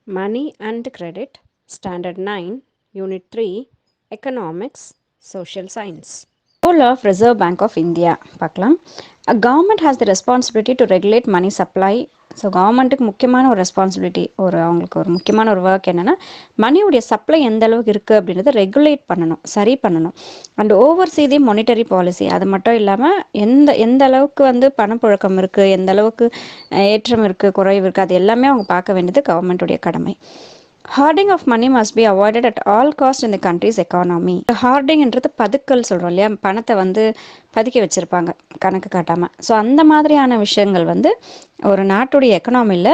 Money and Credit, Standard 9, Unit 3, Economics, Social Science. Role of Reserve Bank of India பார்க்கலாம். A government has the responsibility to regulate money supply. So கவர்மெண்ட்டுக்கு முக்கியமான ஒரு responsibility அவங்களுக்கு ஒரு முக்கியமான ஒரு work என்னென்னா மணியுடைய சப்ளை எந்த அளவுக்கு இருக்குது அப்படின்றத ரெகுலேட் பண்ணணும், சரி பண்ணணும். And oversea the monetary policy. அது மட்டும் இல்லாமல் எந்த அளவுக்கு பணப்புழக்கம் இருக்குது, எந்த அளவுக்கு ஏற்றம் இருக்குது, குறைவு இருக்குது, அது எல்லாமே அவங்க பார்க்க வேண்டியது கவர்மெண்ட்டுடைய கடமை. Hoarding of money must be avoided at all cost in the country's economy. ஹார்டிங்ன்றது பதுக்கல் சொல்கிறோம் இல்லையா, பணத்தை பதுக்கி வச்சுருப்பாங்க கணக்கு காட்டாமல். ஸோ அந்த மாதிரியான விஷயங்கள் ஒரு நாட்டுடைய எக்கனாமியில்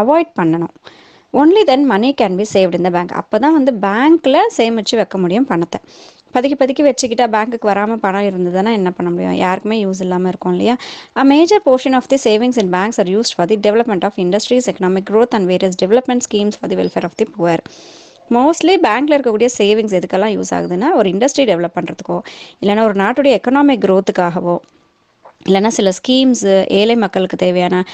அவாய்ட் பண்ணணும். Only then money can be saved in the bank. அப்போ தான் பேங்க்கில் சேமித்து வைக்க முடியும் பணத்தை. பதுக்கி வச்சுக்கிட்டா பேங்க்குக்கு வராமல் பணம் இருந்ததுன்னா என்ன பண்ண முடியும்? யாருக்குமே யூஸ் இல்லாமல் இருக்கும் இல்லையா. A major portion of the savings in banks are used for the development of industries, economic growth and various development schemes for the welfare of the poor. Mostly பேங்க்கில் இருக்கக்கூடிய சேவிங்ஸ் எதுக்கெல்லாம் யூஸ் ஆகுதுன்னா ஒரு industry develop பண்ணுறதுக்கோ, இல்லைனா ஒரு நாட்டுடைய economic க்ரோத்துக்காகவோ, இல்லைனா சில ஸ்கீம்ஸு ஏழை மக்களுக்கு தேவையான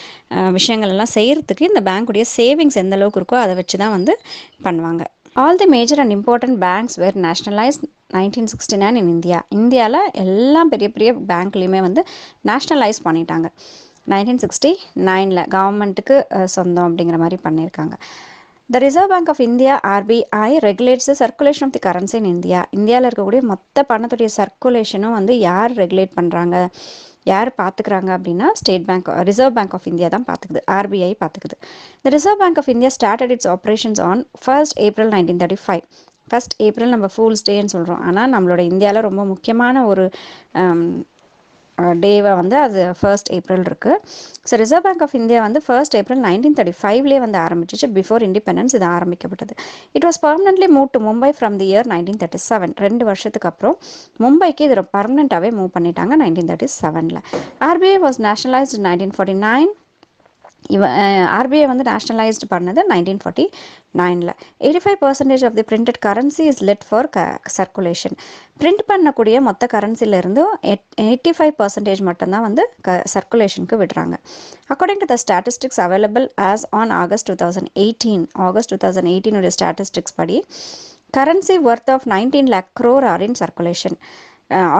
விஷயங்கள் எல்லாம் செய்கிறதுக்கு இந்த பேங்க்குடைய சேவிங்ஸ் எந்த அளவுக்கு இருக்கோ அதை வச்சு தான் பண்ணுவாங்க. All the major and important banks were nationalise 1969 in India. இந்தியாவில் எல்லாம் பெரிய பெரிய பேங்க்லேயுமே நேஷ்னலைஸ் பண்ணிட்டாங்க. 1969 கவர்மெண்ட்டுக்கு சொந்தம் அப்படிங்கிற மாதிரி பண்ணியிருக்காங்க. The reserve bank of India RBI regulates the circulation of the currency in India. இந்தியாவில் இருக்கக்கூடிய மொத்த பணத்துடைய சர்க்குலேஷனும் யார் ரெகுலேட் பண்ணுறாங்க, யார் பார்த்துக்கிறாங்க அப்படின்னா ரிசர்வ் பேங்க் ஆஃப் இந்தியா தான் பார்த்துக்குது, RBI பார்த்துக்குது. The reserve bank of India started its operations on 1st April 1935. 1st April நம்ம ஃபூல்ஸ் டேன்னு சொல்கிறோம். ஆனால் நம்மளோட இந்தியாவில் ரொம்ப முக்கியமான ஒரு டேவை அது 1st April இருக்குது. So reserve bank of India 1st April 1935 ஆரம்பிச்சிச்சு. பிஃபோர் இண்டிபெண்டன்ஸ் இது ஆரம்பிக்கப்பட்டது. It was permanently move to Mumbai from the year 1937. 2 வருஷத்துக்கு அப்புறம் மும்பைக்கு இது பர்மனெண்ட்டாகவே மூவ் பண்ணிட்டாங்க 1937. RBI was nationalised 1949. RBI nationalised பண்ணது 1949. 85% of the printed currency is let for circulation. Print பண்ணக்கூடிய மொத்த கரன்சிலேருந்து 85% மட்டும்தான் சர்க்குலேஷனுக்கு விடுறாங்க. According to the statistics available as on August 2018. August 2018 statistics படி currency worth of 19 lakh crore are in circulation.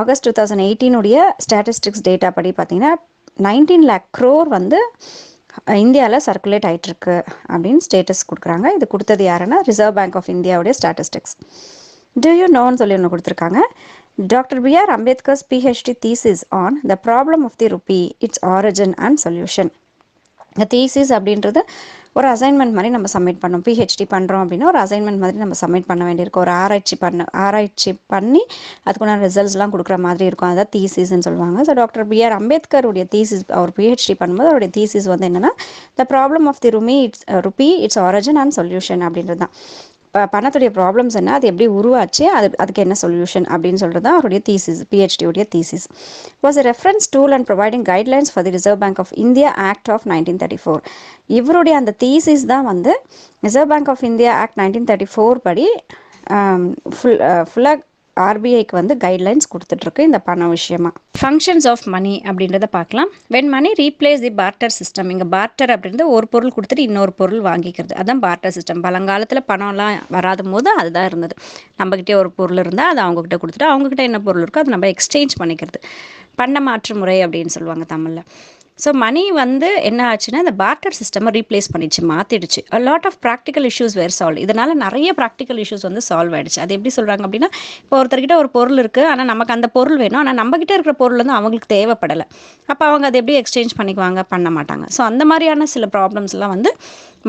August 2018 statistics data படி பார்த்தீங்கன்னா 19 lakh crore இந்தியாவில் சர்க்குலேட் ஆகிட்டுருக்கு அப்படின்னு ஸ்டேட்டஸ் கொடுக்குறாங்க. இது கொடுத்தது யாருன்னா ரிசர்வ் பேங்க் ஆஃப் இந்தியாவுடைய ஸ்டாட்டிஸ்டிக்ஸ். Do you know சொல்லி ஒன்று கொடுத்துருக்காங்க. Doctor B.R. Ambedkar's PhD thesis on the problem of the rupee, its origin and solution. இந்த தீசிஸ் அப்படின்றது ஒரு அசைன்மெண்ட் மாதிரி நம்ம சப்மிட் பண்ணோம். PhD பண்ணுறோம் அப்படின்னா ஒரு அசைன்மெண்ட் மாதிரி நம்ம சப்மிட் பண்ண வேண்டியிருக்கும். ஒரு ஆராய்ச்சி பண்ணி அதுக்குண்டான ரிசல்ட்ஸ்லாம் கொடுக்குற மாதிரி இருக்கும். அதான் தீசிஸ்ன்னு சொல்லுவாங்க. So doctor B.R. அம்பேத்கருடைய தீசிஸ், அவர் PhD பண்ணும்போது அவருடைய தீசிஸ் என்னென்னா the problem of the rupee its origin and solution அப்படின்றது தான். பணத்துடைய ப்ராப்ளம்ஸ் என்ன, அது எப்படி உருவாச்சு, அதுக்கு என்ன சொல்யூஷன் அப்படின்னு சொல்கிறது தான் அவருடைய தீசிஸ், PhD உடைய thesis. Was a reference tool and providing guidelines for the reserve bank of India act of 1934. இவருடைய அந்த தீசிஸ் தான் reserve bank of India act 1934 படி ஃபுல்லாக RBIக்கு கைட்லைன்ஸ் கொடுத்துட்ருக்கு இந்த பண விஷயமா. ஃபங்க்ஷன்ஸ் ஆஃப் மணி அப்படின்றத பார்க்கலாம். When money replace the barter system. இங்கே பார்ட்டர் அப்படின்றது ஒரு பொருள் கொடுத்துட்டு இன்னொரு பொருள் வாங்கிக்கிறது, அதுதான் பார்ட்டர் சிஸ்டம். பழங்காலத்தில் பணம்லாம் வராத போது அதுதான் இருந்தது. நம்மக்கிட்டே ஒரு பொருள் இருந்தால் அதை அவங்கக்கிட்ட கொடுத்துட்டு அவங்கக்கிட்ட என்ன பொருள் இருக்கோ அதை நம்ம எக்ஸ்சேஞ்ச் பண்ணிக்கிறது, பண்ட மாற்று முறை அப்படின்னு சொல்லுவாங்க தமிழில். ஸோ மணி என்ன ஆச்சுன்னா இந்த பார்ட்டர் சிஸ்டமை ரீப்ளேஸ் பண்ணிச்சு, மாற்றிடுச்சு. Lot of practical issues were solve. இதனால் நிறைய ப்ராக்டிக்கல் இஷ்யூஸ் சால்வ் ஆகிடுச்சு. அது எப்படி சொல்கிறாங்க அப்படின்னா, இப்போ ஒருத்தர்கிட்ட ஒரு பொருள் இருக்குது, ஆனால் நமக்கு அந்த பொருள் வேணும், ஆனால் நம்மக்கிட்ட இருக்கிற பொருள் அவங்களுக்கு தேவைப்படலை. அப்போ அவங்க அதை எப்படி எக்ஸ்சேஞ்ச் பண்ணிக்குவாங்க, பண்ண மாட்டாங்க. ஸோ அந்த மாதிரியான சில ப்ராப்ளம்ஸ்லாம்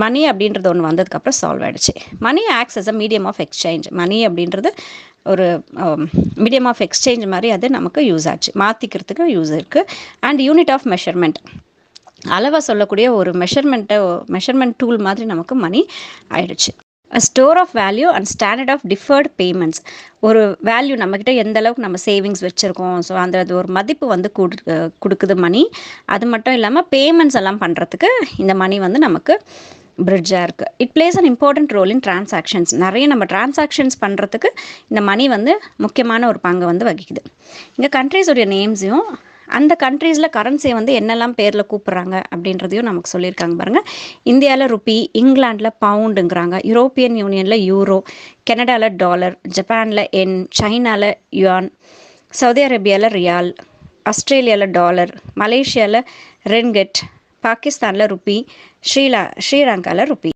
மணி அப்படின்றது ஒன்று வந்ததுக்கப்புறம் சால்வ் ஆகிடுச்சு. Money acts as a medium of exchange. Money அப்படின்றது ஒரு மீடியம் ஆஃப் எக்ஸ்சேஞ்ச் மாதிரி அது நமக்கு யூஸ் ஆச்சு, மாற்றிக்கிறதுக்கு யூஸ் இருக்குது. அண்ட் யூனிட் ஆஃப் மெஷர்மெண்ட், அளவை சொல்லக்கூடிய ஒரு மெஷர்மெண்ட் டூல் மாதிரி நமக்கு மணி ஆயிடுச்சு. Store of value and standard of deferred payments. ஒரு வேல்யூ நம்மக்கிட்ட எந்த அளவுக்கு நம்ம சேவிங்ஸ் வச்சுருக்கோம், ஸோ அது ஒரு மதிப்பு கொடுக்குது மணி. அது மட்டும் இல்லாமல் பேமெண்ட்ஸ் எல்லாம் பண்ணுறதுக்கு இந்த மணி நமக்கு பிரிட்ஜாக இருக்குது. It plays an important role in transactions. நிறைய நம்ம டிரான்சாக்ஷன்ஸ் பண்ணுறதுக்கு இந்த மணி முக்கியமான ஒரு பங்கு வகிக்குது. இங்கே கண்ட்ரிஸுடைய நேம்ஸையும் அந்த கண்ட்ரீஸில் கரன்சியை வந்து என்னெல்லாம் பேரில் கூப்பிட்றாங்க அப்படின்றதையும் நமக்கு சொல்லியிருக்காங்க பாருங்கள். இந்தியாவில் ருப்பி, இங்கிலாண்டில் பவுண்டுங்கிறாங்க, யூரோப்பியன் யூனியனில் யூரோ, கனடாவில் டாலர், ஜப்பானில் என், சைனாவில் யுவான், சவுதி அரேபியாவில் ரியால், ஆஸ்திரேலியாவில் டாலர், மலேசியாவில் ரென்கெட், பாகிஸ்தானில் ருப்பி, ஸ்ரீலங்காவில் rupee.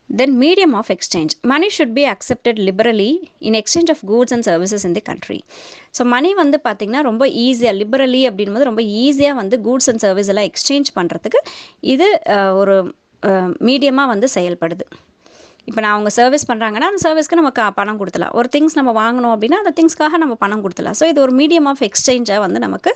Then medium of exchange. Money should be accepted liberally in exchange of goods and services in the country. So money வந்து பார்த்திங்கன்னா ரொம்ப ஈஸியாக லிபரலி அப்படின்போது ரொம்ப ஈஸியாக வந்து கூட்ஸ் அண்ட் சர்வீஸ் எல்லாம் எக்ஸ்சேஞ்ச் பண்ணுறதுக்கு இது ஒரு மீடியமாக வந்து செயல்படுது. இப்போ நான் அவங்க சர்வீஸ் பண்ணுறாங்கன்னா அந்த சர்வீஸ்க்கு நம்ம பணம் கொடுத்துலாம். ஒரு திங்ஸ் நம்ம வாங்கணும் அப்படின்னா அந்த திங்ஸ்க்காக நம்ம பணம் கொடுத்துலாம். ஸோ இது ஒரு மீடியம் ஆஃப் எக்ஸ்சேஞ்சாக வந்து நமக்கு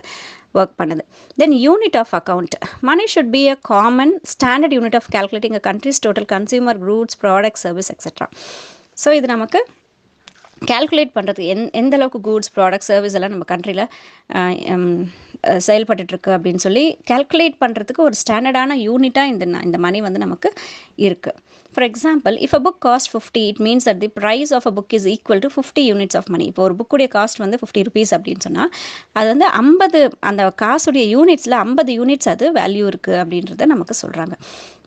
ஒர்க் பண்ணுது. Then unit of account. Money should be a common standard unit of calculating a country's total consumer goods, product, service etcetera. So இது நமக்கு கேல்குலேட் பண்ணுறதுக்கு எந்த அளவுக்கு கூட்ஸ், ப்ராடக்ட், சர்வீஸ் எல்லாம் நம்ம கண்ட்ரியில் செயல்பட்டுருக்கு அப்படின்னு சொல்லி கேல்குலேட் பண்ணுறதுக்கு ஒரு ஸ்டாண்டர்டான யூனிட்டாக இந்த மணி வந்து நமக்கு இருக்குது. For example, if a book cost 50, it means that the price of a book is equal to 50 units of money. இப்போ ஒரு புக்குடைய காஸ்ட் வந்து 50 rupees அப்படின்னு சொன்னால் அது வந்து 50 அந்த காசுடைய யூனிட்ஸில் 50 யூனிட்ஸ் அது வேல்யூ இருக்குது அப்படின்றத நமக்கு சொல்கிறாங்க.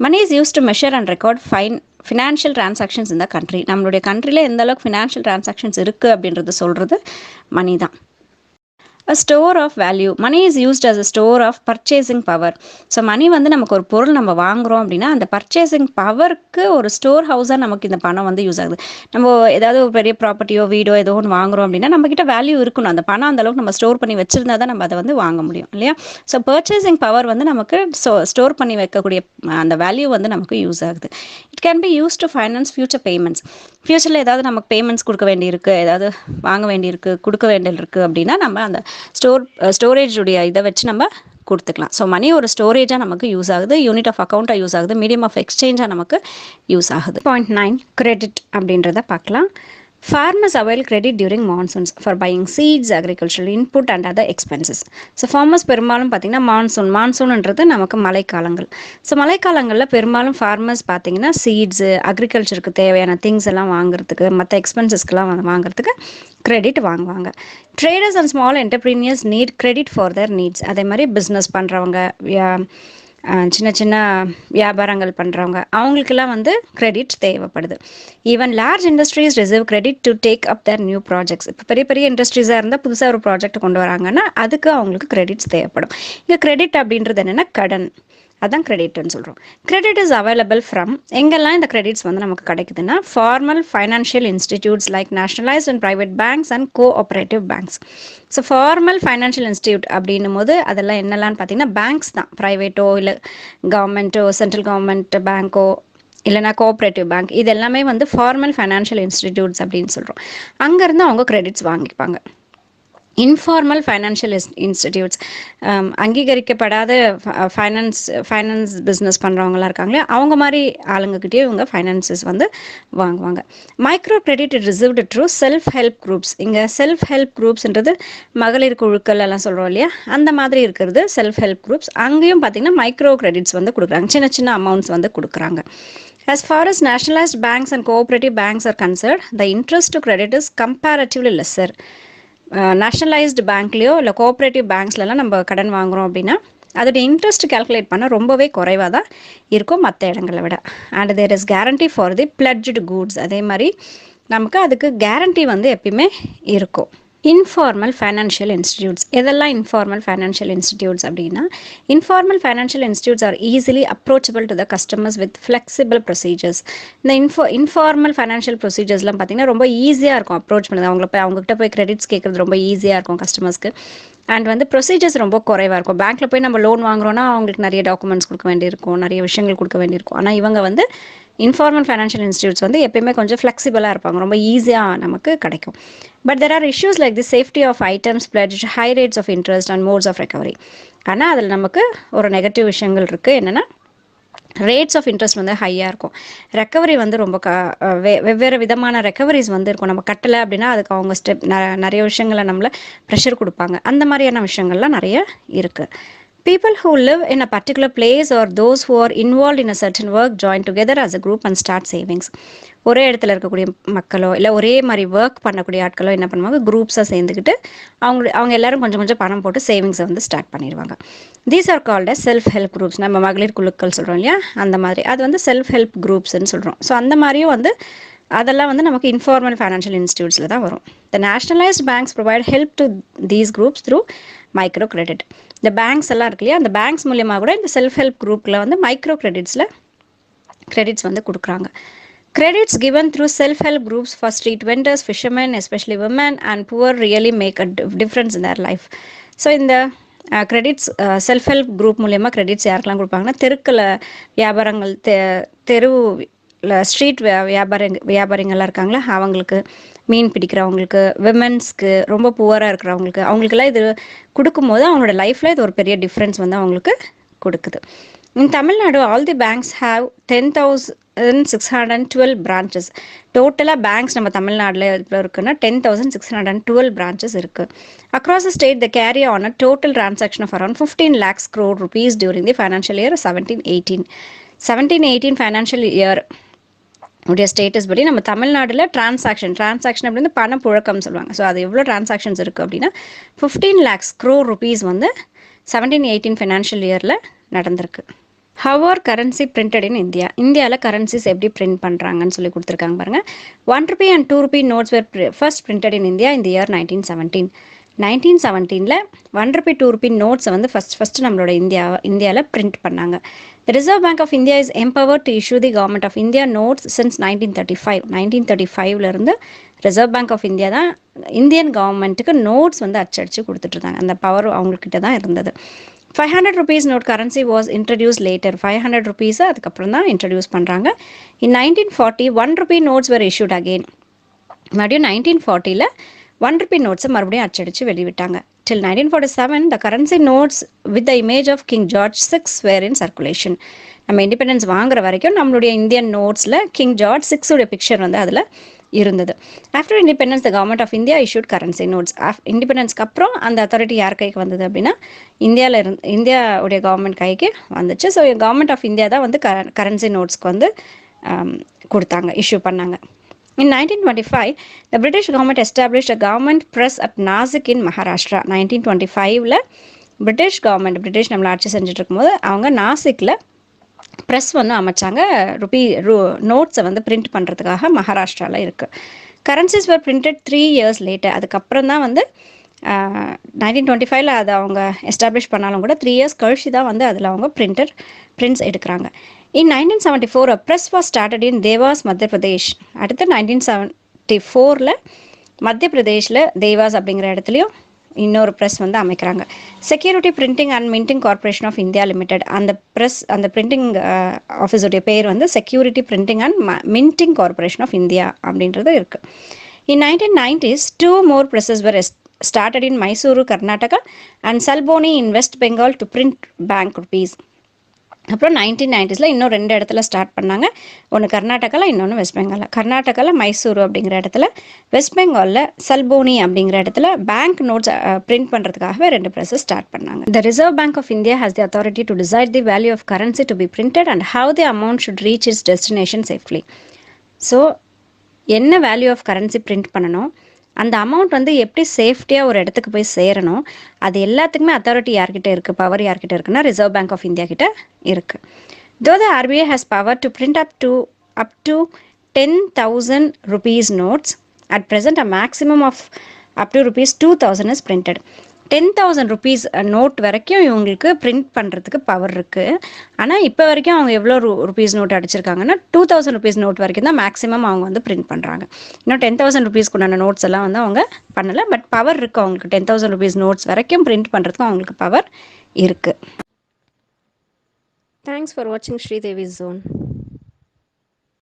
Money is use to measure and record financial transactions இந்த கண்ட்ரி. நம்மளுடைய கண்ட்ரியில் எந்த அளவுக்கு ஃபினான்ஷியல் டிரான்சாக்ஷன்ஸ் இருக்குது அப்படின்றது சொல்கிறது மணி தான். A store of value. Money is used as a store of purchasing power. So money வந்து நமக்கு ஒரு பொருள் நம்ம வாங்குகிறோம் அப்படின்னா அந்த பர்ச்சேசிங் பவருக்கு ஒரு ஸ்டோர் ஹவுஸாக நமக்கு இந்த பணம் வந்து யூஸ் ஆகுது. நம்ம ஏதாவது ஒரு பெரிய ப்ராப்பர்ட்டியோ வீடோ ஏதோ ஒன்று வாங்குகிறோம் அப்படின்னா நம்மக்கிட்ட வேல்யூ இருக்கணும். அந்த பணம் அந்த அளவுக்கு நம்ம ஸ்டோர் பண்ணி வச்சுருந்தா தான் நம்ம அதை வந்து வாங்க முடியும் இல்லையா? ஸோ பர்ச்சேசிங் பவர் வந்து நமக்கு ஸ்டோர் பண்ணி வைக்கக்கூடிய அந்த வேல்யூ வந்து நமக்கு யூஸ் ஆகுது. It can be use to finance future payments. ஃபியூச்சரில் ஏதாவது நமக்கு பேமெண்ட்ஸ் கொடுக்க வேண்டியிருக்கு, ஏதாவது வாங்க வேண்டியிருக்கு, கொடுக்க வேண்டியிருக்கு அப்படின்னா நம்ம அந்த ஸ்டோரேஜுடைய இதை வச்சு நம்ம கொடுத்துக்கலாம். ஸோ மணி ஒரு ஸ்டோரேஜாக நமக்கு யூஸ் ஆகுது, யூனிட் ஆஃப் அக்கௌண்ட்டாக யூஸ் ஆகுது, மீடியம் ஆஃப் எக்ஸ்சேஞ்சாக நமக்கு யூஸ் ஆகுது. 9 கிரெடிட் அப்படின்றத பார்க்கலாம். Farmers avail credit during monsoons for buying seeds, agricultural input and other expenses. So farmers பெரும்பாலும் பார்த்திங்கன்னா மான்சூன்ன்றது நமக்கு மழைக்காலங்கள். ஸோ மழைக்காலங்களில் பெரும்பாலும் ஃபார்மர்ஸ் பார்த்திங்கன்னா சீட்ஸு, அக்ரிகல்ச்சருக்கு தேவையான திங்ஸ் எல்லாம் வாங்குறதுக்கு, மற்ற எக்ஸ்பென்சஸ்க்கெலாம் வாங்குறதுக்கு கிரெடிட் வாங்குவாங்க. Traders and small entrepreneurs need credit for their needs. அதே மாதிரி பிஸ்னஸ் பண்ணுறவங்க, சின்ன சின்ன வியாபாரங்கள் பண்ணுறவங்க, அவங்களுக்கெல்லாம் வந்து கிரெடிட் தேவைப்படுது. Even large industries reserve credit to take up their new projects. இப்போ பெரிய பெரிய இண்டஸ்ட்ரீஸாக இருந்தால் புதுசாக ஒரு ப்ராஜெக்ட் கொண்டு வராங்கன்னா அதுக்கு அவங்களுக்கு கிரெடிட்ஸ் தேவைப்படும். இங்கே கிரெடிட் அப்படின்றது என்னென்னா கடன், அதான் கிரெடிட்னு சொல்கிறோம். கிரெடிட் இஸ் அவைலபிள் ஃப்ரம் எங்கெல்லாம் இந்த கிரெடிட்ஸ் வந்து நமக்கு கிடைக்குதுன்னா formal financial institutes like nationalised and private banks and cooperative banks. So formal financial institute அப்படின்னும் போது அதெல்லாம் என்னெல்லாம்னு பார்த்தீங்கன்னா பேங்க்ஸ் தான், ப்ரைவேட்டோ இல்லை கவர்மெண்ட்டோ, சென்ட்ரல் கவர்மெண்ட் பேங்க்கோ இல்லைனா கோஆப்ரேட்டிவ் பேங்க், இது எல்லாமே வந்து ஃபார்மல் ஃபைனான்ஷியல் இன்ஸ்டிடியூட்ஸ் அப்படின்னு சொல்கிறோம். அங்கேருந்து அவங்க கிரெடிட்ஸ் வாங்கிப்பாங்க. இன்ஃபார்மல் ஃபைனான்ஷியல் இன்ஸ்டிடியூட்ஸ், அங்கீகரிக்கப்படாத ஃபைனான்ஸ் பிஸ்னஸ் பண்ணுறவங்களாம் இருக்காங்களே அவங்க மாதிரி ஆளுங்கக்கிட்டே இவங்க ஃபைனான்சஸ் வந்து வாங்குவாங்க. Micro credit reserved true self help groups. இங்கே செல்ஃப் ஹெல்ப் குரூப்ஸ்ன்றது மகளிர் குழுக்கள் எல்லாம் சொல்கிறோம் இல்லையா, அந்த மாதிரி இருக்கிறது செல்ஃப் ஹெல்ப் குரூப்ஸ். அங்கேயும் பார்த்திங்கன்னா மைக்ரோ கிரெடிட்ஸ் வந்து கொடுக்குறாங்க, சின்ன சின்ன அமௌண்ட்ஸ் வந்து கொடுக்குறாங்க. As far as nationalized banks and cooperative banks are concerned, the interest to credit is comparatively lesser. Nationalised பேங்க்லேயோ இல்லை கோஆப்ரேட்டிவ் பேங்க்ஸ்லாம் நம்ம கடன் வாங்குகிறோம் அப்படின்னா அதோட இன்ட்ரெஸ்ட் கால்குலேட் பண்ண ரொம்பவே குறைவாக தான் இருக்கும் மற்ற இடங்களை விட. And there is guarantee for the pledged goods. அதே மாதிரி நமக்கு அதுக்கு கேரண்டி வந்து எப்பயுமே இருக்கும். Informal financial institutes. எதெல்லாம் இன்ஃபார்மல் ஃபைனான்ஷியல் இன்ஸ்டிடியூட்ஸ் அப்படின்னா, informal financial institutes are easily approachable to the customers with flexible procedures. இந்த இன்ஃபார்மல் ஃபைனான்ஷியல் ப்ரொசீஜர்ஸ்லாம் பார்த்தீங்கன்னா ரொம்ப ஈஸியாக இருக்கும் அப்ரோச் பண்ணுறது. அவங்ககிட்ட போய் கிரெடிட்ஸ் கேட்குறது ரொம்ப ஈஸியாக இருக்கும் கஸ்டமர்ஸ்க்கு. அண்ட் வந்து ப்ரொசீஜர்ஸ் ரொம்ப குறைவாக இருக்கும். பேங்க்கில் போய் நம்ம லோன் வாங்குறோன்னா அவங்களுக்கு நிறைய டாக்குமெண்ட்ஸ் கொடுக்க வேண்டியிருக்கும், நிறைய விஷயங்கள் கொடுக்க வேண்டியிருக்கும். ஆனால் இவங்க வந்து இன்ஃபார்மல் ஃபைனான்ஷியல் இன்ஸ்டிடியூட்ஸ் வந்து எப்பயுமே கொஞ்சம் ஃப்ளெக்சிபிளாக இருப்பாங்க, ரொம்ப ஈஸியாக நமக்கு கிடைக்கும். But there are issues like the safety of items, pledge, high rates of interest and modes of recovery. ஆனால் அதில் நமக்கு ஒரு நெகட்டிவ் விஷயங்கள் இருக்குது. என்னென்னா ரேட்ஸ் ஆஃப் இன்ட்ரெஸ்ட் வந்து ஹையாக இருக்கும், ரெக்கவரி வந்து ரொம்ப வெவ்வேறு விதமான ரெக்கவரிஸ் வந்து இருக்கும். நம்ம கட்டலை அப்படின்னா அதுக்கு அவங்க நிறைய விஷயங்களை நம்மளை ப்ரெஷர் கொடுப்பாங்க. அந்த மாதிரியான விஷயங்கள்லாம் நிறைய இருக்குது. People who live in a particular place or those who are involved in a certain work join together as a group and start savings. ஒரே இடத்துல இருக்கக்கூடிய மக்களோ இல்லை ஒரே மாதிரி ஒர்க் பண்ணக்கூடிய ஆட்களோ என்ன பண்ணுவாங்க, குரூப்ஸாக சேர்ந்துக்கிட்டு அவங்க எல்லாரும் கொஞ்சம் கொஞ்சம் பணம் போட்டு சேவிங்ஸை வந்து ஸ்டார்ட் பண்ணிடுவாங்க. These are called as self help groups. நம்ம மகளிர் குழுக்கள் சொல்கிறோம் இல்லையா, அந்த மாதிரி அது வந்து செல்ஃப் ஹெல்ப் குரூப்ஸ்ன்னு சொல்கிறோம். ஸோ அந்த மாதிரியும் வந்து அதெல்லாம் வந்து நமக்கு இன்ஃபார்மல் ஃபைனான்ஷியல் இன்ஸ்டியூட்ஸில் தான் வரும். The nationalised banks provide help to these groups through micro credit. இந்த பேங்க்ஸ் எல்லாம் இருக்கு இல்லையா, அந்த பேங்க்ஸ் மூலியமாக கூட இந்த செல்ஃப் ஹெல்ப் குரூப்பில் வந்து மைக்ரோ கிரெடிட்ஸ் வந்து கொடுக்குறாங்க. Credits given through self-help groups for street vendors, fishermen, especially women and poor, really make a difference in their life. So இந்த கிரெடிட்ஸ் செல்ஃப் ஹெல்ப் குரூப் மூலயமா கிரெடிட்ஸ் யாருக்கெல்லாம் கொடுப்பாங்கன்னா, தெருக்களில் வியாபாரங்கள், தெருவில் ஸ்ட்ரீட் வியாபாரிங்கள்லாம் இருக்காங்களா அவங்களுக்கு, மீன் பிடிக்கிறவங்களுக்கு, விமென்ஸ்க்கு, ரொம்ப புவராக இருக்கிறவங்களுக்கு, அவங்களுக்கெல்லாம் இது கொடுக்கும்போது அவங்களோட லைஃப்பில் இது ஒரு பெரிய டிஃப்ரென்ஸ் வந்து அவங்களுக்கு கொடுக்குது. In Tamil Nadu, all the banks have 10,612 branches. டோட்டலாக பேங்க்ஸ் நம்ம தமிழ்நாட்டில் இருக்குன்னா 10,612 branches இருக்குது. Across the state, they carry on a total transaction of around 15 lakhs crore rupees during the financial year 17-18. 17-18 financial year உடைய status படி நம்ம தமிழ்நாட்டில் transaction அப்படின்னு பணப்புழக்கம் சொல்லுவாங்க. ஸோ அது எவ்வளோ டிரான்சாக்ஷன்ஸ் இருக்குது அப்படின்னா 15 lakhs crore rupees வந்து 17-18 ஃபினான்ஷியல் இயரில் நடந்திருக்கு. How are currency printed in India? இந்தியாவில் கரன்சிஸ் எப்படி பிரிண்ட் பண்ணுறாங்கன்னு சொல்லி கொடுத்துருக்காங்க பாருங்கள். 1 rupee and 2 rupee notes were first printed in India in the year 1917. 1917ல் 1 rupee 2 rupee நோட்ஸை வந்து ஃபஸ்ட்டு நம்மளோட இந்தியாவில் பிரிண்ட் பண்ணாங்க. The Reserve Bank of India is empowered to issue the Government of India notes since 1935. 1935லேருந்து reserve bank of India தான் Indian கவர்மெண்ட்டுக்கு notes வந்து அச்சடித்து கொடுத்துட்ருந்தாங்க. அந்த பவர் அவங்கக்கிட்ட தான் இருந்தது. 500 rupees note currency was introduced later. 500 rupees அதுக்கப்புறம் தான் இன்ட்ரடியூஸ் பண்ணுறாங்க. In 1940, 1 rupee notes were issued again. மறுபடியும் 1940ல் 1 rupee நோட்ஸை மறுபடியும் அச்சடித்து வெளிவிட்டாங்க. Till 1947, the currency notes with the image of King George VI were in circulation. நம்ம இண்டிபெண்டன்ஸ் வாங்குற வரைக்கும் நம்மளுடைய இந்தியன் நோட்ஸில் கிங் ஜார்ஜ் 6 உடைய பிக்சர் வந்து அதில் இருந்தது. After independence the government of India issued currency notes. இண்டிபெண்டன்ஸ்க்கு அப்புறம் அந்த அத்தாரிட்டி யார் கைக்கு வந்தது அப்படின்னா இந்தியாவுடைய கவர்மெண்ட் கைக்கு வந்துச்சு. ஸோ கவர்மெண்ட் ஆஃப் இந்தியா தான் வந்து கரன்சி நோட்ஸ்க்கு வந்து கொடுத்தாங்க, இஷ்யூ பண்ணாங்க. In 1925, the British government established a government press at Nasik in Maharashtra. 1925ல் பிரிட்டிஷ் நம்மளை ஆட்சி செஞ்சுட்டு இருக்கும்போது அவங்க நாசிக்கில் ப்ரெஸ் வந்து அமைச்சாங்க. நோட்ஸை வந்து பிரிண்ட் பண்ணுறதுக்காக மகாராஷ்டிராவில் இருக்குது. கரன்சிஸ் வர் பிரிண்டட் 3 years later. அதுக்கப்புறம் தான் வந்து 1925ல் அதை அவங்க எஸ்டாப்ளிஷ் பண்ணாலும் கூட 3 years கழிச்சு தான் வந்து அதில் அவங்க பிரிண்ட்ஸ் எடுக்கிறாங்க. In 1974, a press was started in Devas, Madhya Pradesh. அடுத்து 1974ல் மத்திய பிரதேஷில் தேவாஸ் அப்படிங்கிற இடத்துலையும் இன்னொரு ப்ரெஸ் வந்து அமைக்கிறாங்க. Security printing and minting corporation of India limited. அந்த பிரிண்டிங் ஆஃபீஸுடைய பேர் வந்து security printing and minting corporation of India அப்படின்றது இருக்குது. In 1990s, 2 more presses were started in Mysuru, Karnataka and Salboni in West Bengal to print bank rupees. அப்புறம் 1990ஸில் இன்னும் 2 இடத்துல start பண்ணாங்க. ஒன்று கர்நாடகாவில், இன்னொன்று வெஸ்ட் பெங்காலில். கர்நாடகாவில் மைசூரு அப்படிங்கிற இடத்துல, வெஸ்ட் பெங்காலில் சல்போனி அப்படிங்கிற இடத்துல பேங்க் நோட்ஸ் பிரிண்ட் பண்ணுறதுக்காகவே 2 ப்ரெஸ்ஸஸ் ஸ்டார்ட் பண்ணாங்க. The reserve bank of India has the authority to decide the value of currency to be printed and how the amount should reach its destination safely. So என்ன value of currency print பண்ணணும், அந்த amount வந்து எப்படி சேஃப்டியாக ஒரு இடத்துக்கு போய் சேரணும், அது எல்லாத்துக்குமே அத்தாரிட்டி யார்கிட்ட இருக்குது, பவர் யார்கிட்ட இருக்குன்னா ரிசர்வ் பேங்க் ஆஃப் இந்தியா கிட்ட இருக்குது. தோ த RBI has power to print up to 10,000 rupees notes. At present, a maximum of up to rupees 2,000 is printed. 10,000 rupees note வரைக்கும் இவங்களுக்கு பிரிண்ட் பண்ணுறதுக்கு பவர் இருக்குது. ஆனால் இப்போ வரைக்கும் அவங்க எவ்வளோ ருபீஸ் நோட் அடிச்சிருக்காங்கன்னா 2,000 rupees நோட் வரைக்கும் தான் மேக்ஸிமம் அவங்க வந்து பிரிண்ட் பண்ணுறாங்க. இன்னும் 10,000 rupeesக்குண்டான நோட்ஸ் எல்லாம் வந்து அவங்க பண்ணலை. பட் பவர் இருக்குது அவங்களுக்கு. 10,000 rupees நோட்ஸ் வரைக்கும் பிரிண்ட் பண்ணுறதுக்கும் அவங்களுக்கு பவர் இருக்குது. தேங்க்ஸ் ஃபார் வாட்சிங் ஸ்ரீதேவி ஜோன்.